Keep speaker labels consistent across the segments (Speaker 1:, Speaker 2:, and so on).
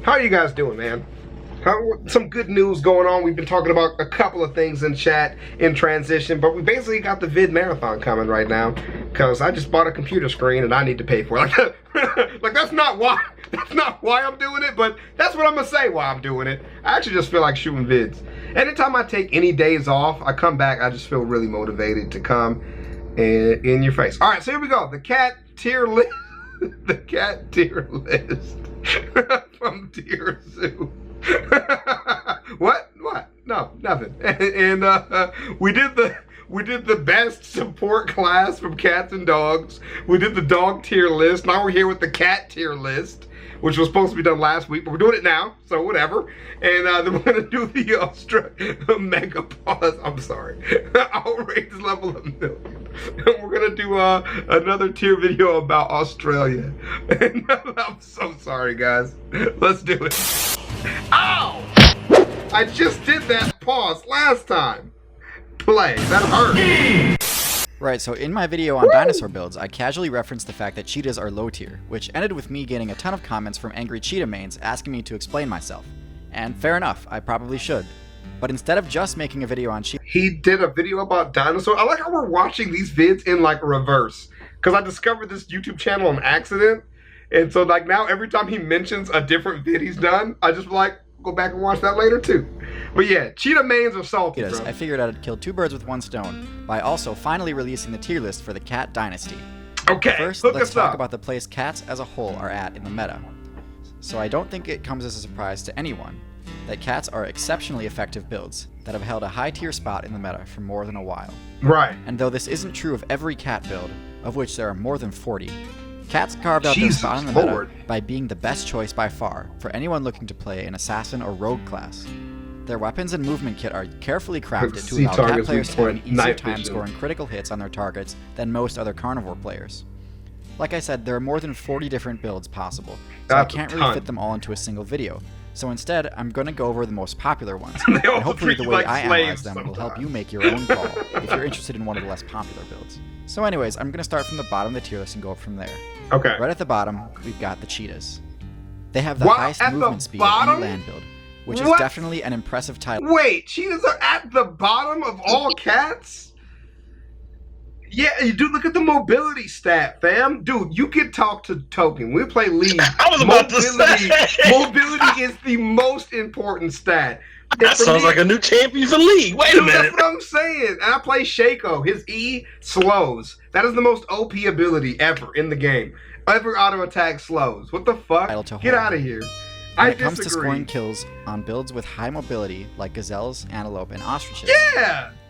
Speaker 1: How are you guys doing, man? Some good news going on. We've been talking about a couple of things in chat in transition, but we basically got the vid marathon coming right now because I just bought a computer screen and I need to pay for it. Like that's not why I'm doing it, but that's what I'm gonna say why I'm doing it. I actually just feel like shooting vids. Anytime I take any days off, I come back, I just feel really motivated to come in your face. All right, so here we go. The cat tier list. The cat tier list from Tier Zoo. What? No, nothing. And we did the best support class from cats and dogs. We did the dog tier list. Now we're here with the cat tier list, which was supposed to be done last week, but we're doing it now, so whatever. And then we're gonna do the mega pause. I'm sorry, outrage level of million. And we're gonna do another tier video about Australia. And I'm so sorry, guys. Let's do it. Ow! I just did that pause last time. Play. That hurt.
Speaker 2: Right, so in my video on dinosaur builds, I casually referenced the fact that cheetahs are low tier, which ended with me getting a ton of comments from angry cheetah mains asking me to explain myself. And fair enough, I probably should. But instead of just making a video on cheetahs...
Speaker 1: He did a video about dinosaurs. I like how we're watching these vids in like reverse. Because I discovered this YouTube channel on accident. And so like now every time he mentions a different vid he's done, I just like go back and watch that later too. But yeah, cheetah mains are salty, bro.
Speaker 2: I figured I'd kill two birds with one stone by also finally releasing the tier list for the cat dynasty.
Speaker 1: Okay,
Speaker 2: first, let's talk about the place cats as a whole are at in the meta. So I don't think it comes as a surprise to anyone that cats are exceptionally effective builds that have held a high tier spot in the meta for more than a while.
Speaker 1: Right.
Speaker 2: And though this isn't true of every cat build, of which there are more than 40, cats carved out their spot in the meta by being the best choice by far for anyone looking to play an assassin or rogue class. Their weapons and movement kit are carefully crafted to allow cat players to have an easier time scoring critical hits on their targets than most other carnivore players. Like I said, there are more than 40 different builds possible, so I can't really fit them all into a single video. So instead, I'm going to go over the most popular ones, and hopefully the way I analyze them will help you make your own call if you're interested in one of the less popular builds. So anyways, I'm going to start from the bottom of the tier list and go up from there. Okay. Right at the bottom, we've got the cheetahs. They have the highest movement speed of any land build, which is definitely an impressive title.
Speaker 1: Wait, cheetahs are at the bottom of all cats? Yeah, dude, look at the mobility stat, fam. Dude, you can talk to Token. We play League.
Speaker 3: I was about to say.
Speaker 1: Mobility is the most important stat.
Speaker 3: That sounds like a new champion for League. Wait a minute.
Speaker 1: That's what I'm saying. And I play Shaco. His E slows. That is the most OP ability ever in the game. Every auto attack slows. What the fuck? Get out of here.
Speaker 2: When it comes to scoring kills on builds with high mobility, like gazelles, antelope, and ostriches,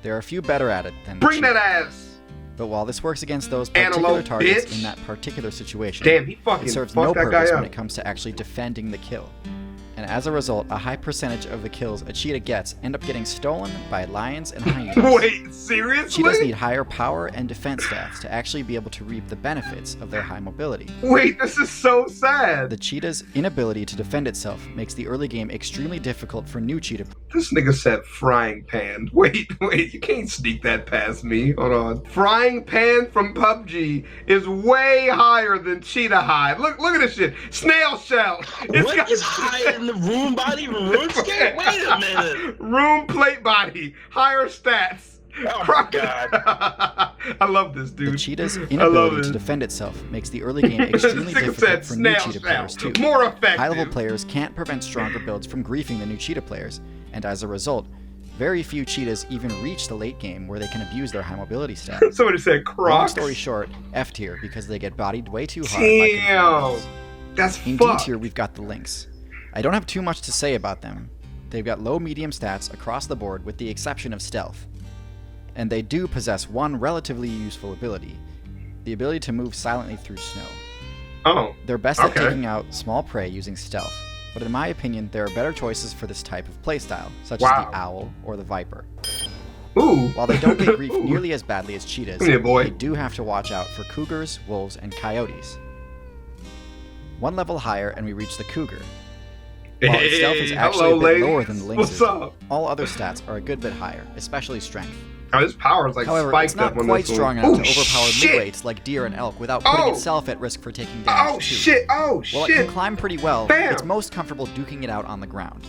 Speaker 2: there are a few better at it than the
Speaker 1: Bring that ass!
Speaker 2: But while this works against those particular targets in that particular situation, it serves no purpose when it comes to actually defending the kill. And as a result, a high percentage of the kills a cheetah gets end up getting stolen by lions and hyenas.
Speaker 1: Wait, seriously?
Speaker 2: Cheetahs need higher power and defense stats to actually be able to reap the benefits of their high mobility.
Speaker 1: Wait, this is so sad.
Speaker 2: The cheetah's inability to defend itself makes the early game extremely difficult for new cheetah.
Speaker 1: This nigga said frying pan. Wait, you can't sneak that past me. Hold on. Frying pan from PUBG is way higher than cheetah hide. Look at this shit. Snail shell.
Speaker 3: What is higher than the room body RuneScape? Wait a minute.
Speaker 1: Room plate body. Higher stats.
Speaker 3: Oh my god.
Speaker 1: I love this, dude.
Speaker 2: The cheetah's inability to defend itself makes the early game extremely difficult for new cheetah players too.
Speaker 1: More effective.
Speaker 2: High-level players can't prevent stronger builds from griefing the new cheetah players, and as a result, very few cheetahs even reach the late game where they can abuse their high mobility stats.
Speaker 1: Somebody said Crocs.
Speaker 2: Long story short, F tier because they get bodied way too hard by competitors.
Speaker 1: That's
Speaker 2: In D tier, we've got the Lynx. I don't have too much to say about them. They've got low-medium stats across the board with the exception of stealth. And they do possess one relatively useful ability, the ability to move silently through snow.
Speaker 1: Oh,
Speaker 2: they're best at taking out small prey using stealth, but in my opinion, there are better choices for this type of playstyle, such as the owl or the viper.
Speaker 1: Ooh.
Speaker 2: While they don't get griefed nearly as badly as cheetahs, they do have to watch out for cougars, wolves, and coyotes. One level higher and we reach the cougar. While its stealth is actually a bit lower than the lynx's, all other stats are a good bit higher, especially strength.
Speaker 1: Oh, his power is like
Speaker 2: However,
Speaker 1: spiked
Speaker 2: it's not
Speaker 1: up on
Speaker 2: quite
Speaker 1: this
Speaker 2: strong
Speaker 1: one.
Speaker 2: enough
Speaker 1: Oh,
Speaker 2: to overpower
Speaker 1: shit.
Speaker 2: midweights like deer and elk without putting itself at risk for taking damage
Speaker 1: Oh
Speaker 2: too.
Speaker 1: shit! Oh
Speaker 2: While it
Speaker 1: shit!
Speaker 2: can climb pretty well,
Speaker 1: Bam.
Speaker 2: it's most comfortable duking it out on the ground.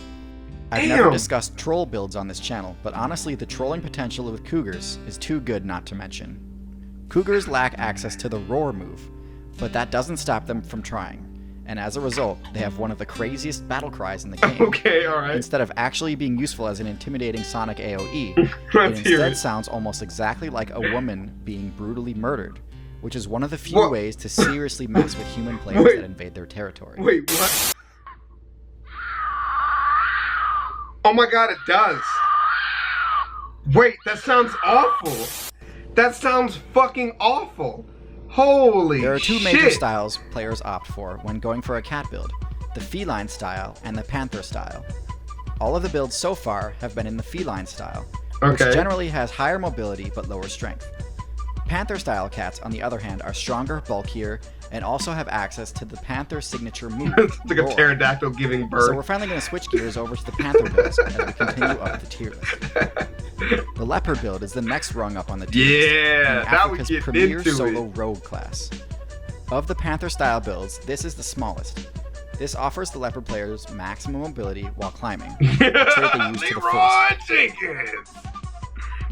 Speaker 2: I've
Speaker 1: Damn.
Speaker 2: never discussed troll builds on this channel, but honestly the trolling potential with Cougars is too good not to mention. Cougars lack access to the roar move, but that doesn't stop them from trying. And as a result, they have one of the craziest battle cries in the game.
Speaker 1: Okay, alright.
Speaker 2: Instead of actually being useful as an intimidating sonic AoE, it
Speaker 1: Let's hear
Speaker 2: instead
Speaker 1: it.
Speaker 2: sounds almost exactly like a woman being brutally murdered, which is one of the few ways to seriously mess with human players that invade their territory.
Speaker 1: Wait, what? Oh my god, it does. Wait, that sounds awful. That sounds fucking awful. Holy shit.
Speaker 2: There are two major styles players opt for when going for a cat build, the feline style and the panther style. All of the builds so far have been in the feline style, which generally has higher mobility but lower strength. Panther style cats, on the other hand, are stronger, bulkier, and also have access to the panther signature move.
Speaker 1: It's like a
Speaker 2: roar.
Speaker 1: pterodactyl giving birth.
Speaker 2: So we're finally going to switch gears over to the panther builds as we continue up the tier list. The leopard build is the next rung up on the tier list,
Speaker 1: Yeah,
Speaker 2: and
Speaker 1: that we
Speaker 2: Africa's
Speaker 1: get
Speaker 2: premier
Speaker 1: into
Speaker 2: solo
Speaker 1: it.
Speaker 2: rogue class. Of the panther style builds, this is the smallest. This offers the leopard players maximum mobility while climbing, a trait they use to the fullest.
Speaker 1: Leroy Jenkins!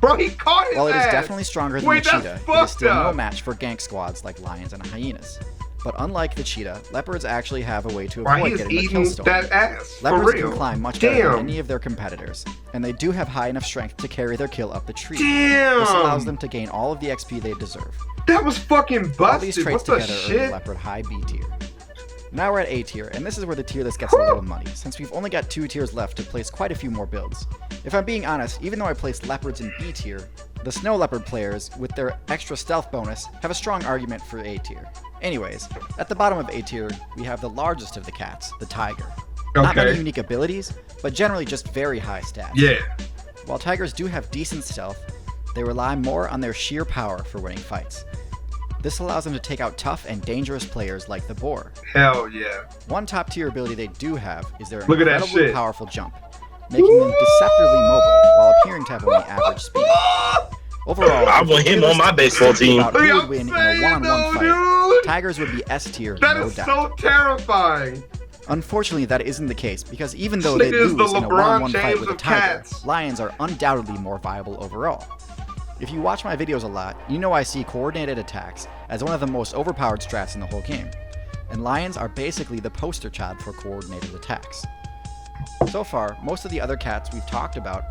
Speaker 1: Bro, he caught his
Speaker 2: While it is
Speaker 1: ass.
Speaker 2: definitely stronger than
Speaker 1: Wait,
Speaker 2: the
Speaker 1: that's
Speaker 2: cheetah, it is
Speaker 1: fucked
Speaker 2: still no
Speaker 1: up.
Speaker 2: match for gank squads like lions and hyenas. But unlike the cheetah, leopards actually have a way to
Speaker 1: Why
Speaker 2: avoid
Speaker 1: he's
Speaker 2: getting the
Speaker 1: eating
Speaker 2: kill storm.
Speaker 1: that ass? For
Speaker 2: Leopards
Speaker 1: real.
Speaker 2: can climb much better
Speaker 1: Damn.
Speaker 2: than any of their competitors, and they do have high enough strength to carry their kill up the tree.
Speaker 1: Damn.
Speaker 2: This allows them to gain all of the XP they deserve.
Speaker 1: That was fucking
Speaker 2: All these
Speaker 1: busted.
Speaker 2: traits
Speaker 1: What the
Speaker 2: together earn
Speaker 1: shit?
Speaker 2: the leopard high B tier. Now we're at A tier, and this is where the tier list gets a little muddy, since we've only got 2 tiers left to place quite a few more builds. If I'm being honest, even though I placed leopards in B tier, the snow leopard players, with their extra stealth bonus, have a strong argument for A tier. Anyways, at the bottom of A tier, we have the largest of the cats, the tiger. Not many unique abilities, but generally just very high stats.
Speaker 1: Yeah.
Speaker 2: While tigers do have decent stealth, they rely more on their sheer power for winning fights. This allows them to take out tough and dangerous players like the boar.
Speaker 1: Hell yeah.
Speaker 2: One top tier ability they do have is their
Speaker 1: Look at that
Speaker 2: incredibly
Speaker 1: shit.
Speaker 2: powerful jump, making them deceptively mobile while appearing to have only average speed. Overall,
Speaker 3: I want him on my baseball team.
Speaker 2: about who
Speaker 1: Look,
Speaker 2: would
Speaker 1: I'm
Speaker 2: win in a
Speaker 1: saying
Speaker 2: one-on-one
Speaker 1: though,
Speaker 2: fight,
Speaker 1: dude.
Speaker 2: tigers would be S tier,
Speaker 1: That
Speaker 2: no
Speaker 1: is
Speaker 2: doubt.
Speaker 1: so terrifying.
Speaker 2: Unfortunately, that isn't the case, because even though
Speaker 1: This
Speaker 2: they
Speaker 1: nigga is
Speaker 2: lose
Speaker 1: the
Speaker 2: in a
Speaker 1: LeBron
Speaker 2: one-on-one fight
Speaker 1: James
Speaker 2: with a
Speaker 1: of
Speaker 2: tiger,
Speaker 1: cats.
Speaker 2: lions are undoubtedly more viable overall. If you watch my videos a lot, you know I see coordinated attacks as one of the most overpowered strats in the whole game, and lions are basically the poster child for coordinated attacks. So far, most of the other cats we've talked about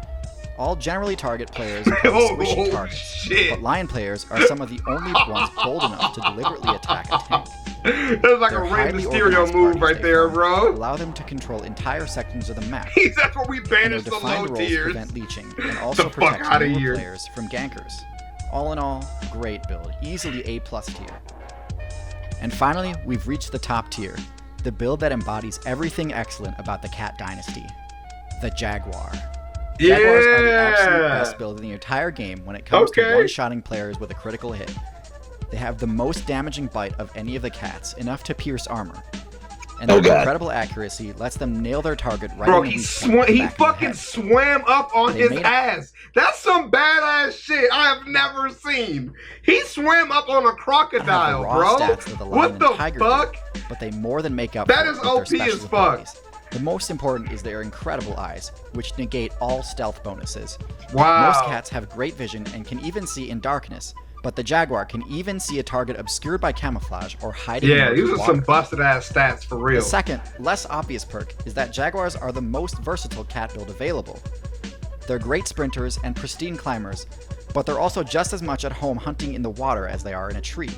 Speaker 2: all generally target players with squishy targets,
Speaker 1: shit.
Speaker 2: but lion players are some of the only ones bold enough to deliberately attack a tank.
Speaker 1: That's like
Speaker 2: Their
Speaker 1: a Rey
Speaker 2: highly
Speaker 1: Mysterio
Speaker 2: organized
Speaker 1: move
Speaker 2: parties
Speaker 1: right
Speaker 2: they
Speaker 1: there,
Speaker 2: form
Speaker 1: bro.
Speaker 2: allow them to control entire sections of the map,
Speaker 1: That's what we
Speaker 2: and their
Speaker 1: banished the
Speaker 2: defined
Speaker 1: low
Speaker 2: roles
Speaker 1: tiers.
Speaker 2: prevent leeching and also
Speaker 1: The fuck
Speaker 2: protect
Speaker 1: outta
Speaker 2: newer
Speaker 1: here.
Speaker 2: players from gankers. All in all, great build, easily A+ tier. And finally, we've reached the top tier, the build that embodies everything excellent about the cat dynasty, the Jaguar. Jaguars are the absolute best build in the entire game when it comes to one-shotting players with a critical hit. They have the most damaging bite of any of the cats, enough to pierce armor. And their incredible accuracy lets them nail their target right
Speaker 1: Bro,
Speaker 2: in the
Speaker 1: he
Speaker 2: weak point,
Speaker 1: he
Speaker 2: back of the
Speaker 1: fucking
Speaker 2: head.
Speaker 1: swam up on
Speaker 2: They
Speaker 1: his
Speaker 2: made-
Speaker 1: ass. That's some badass shit I have never seen. He swam up on a
Speaker 2: I have the
Speaker 1: crocodile,
Speaker 2: raw
Speaker 1: bro.
Speaker 2: stats that the lion
Speaker 1: What
Speaker 2: and
Speaker 1: the
Speaker 2: tiger
Speaker 1: fuck?
Speaker 2: do, but they more than make up
Speaker 1: That
Speaker 2: for
Speaker 1: is
Speaker 2: it with their
Speaker 1: OP as
Speaker 2: special
Speaker 1: fuck.
Speaker 2: abilities. The most important is their incredible eyes, which negate all stealth bonuses.
Speaker 1: Wow.
Speaker 2: Most cats have great vision and can even see in darkness, but the Jaguar can even see a target obscured by camouflage or hiding
Speaker 1: Yeah,
Speaker 2: in
Speaker 1: these are
Speaker 2: water.
Speaker 1: some busted ass stats for real.
Speaker 2: The second, less obvious perk is that Jaguars are the most versatile cat build available. They're great sprinters and pristine climbers, but they're also just as much at home hunting in the water as they are in a tree.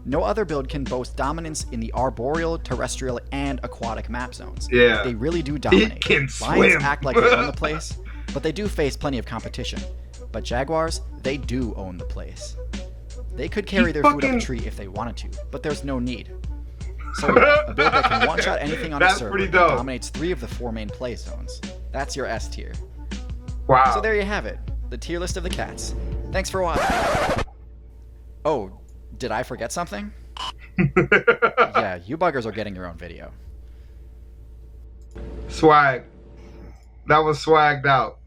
Speaker 2: No other build can boast dominance in the arboreal, terrestrial, and aquatic map zones.
Speaker 1: Yeah.
Speaker 2: They really do dominate.
Speaker 1: can
Speaker 2: Lions
Speaker 1: swim.
Speaker 2: act like they own the place, but they do face plenty of competition. But Jaguars, they do own the place. They could carry their food up a
Speaker 1: fucking-
Speaker 2: tree if they wanted to, but there's no need. So yeah, a build that can one-shot anything on a
Speaker 1: That's
Speaker 2: server
Speaker 1: pretty
Speaker 2: and
Speaker 1: dope.
Speaker 2: dominates 3 of the 4 main play zones. That's your S tier.
Speaker 1: Wow.
Speaker 2: So there you have it, the tier list of the cats. Thanks for watching. Oh, did I forget something? Yeah, you buggers are getting your own video.
Speaker 1: Swag. That was swagged out.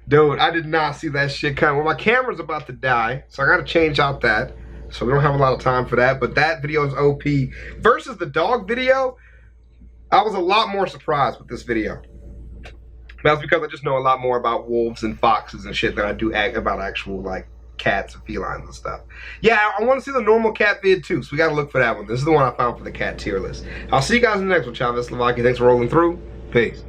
Speaker 1: Dude, I did not see that shit coming. Well, my camera's about to die, so I gotta change out that. So we don't have a lot of time for that, but that video is OP. Versus the dog video, I was a lot more surprised with this video. That's because I just know a lot more about wolves and foxes and shit than I do about actual, like, cats and felines and stuff. Yeah, I want to see the normal cat vid too, so we gotta look for that one. This is the one I found for the cat tier list. I'll see you guys in the next one. ChavezzSlovakia. Thanks for rolling through. Peace.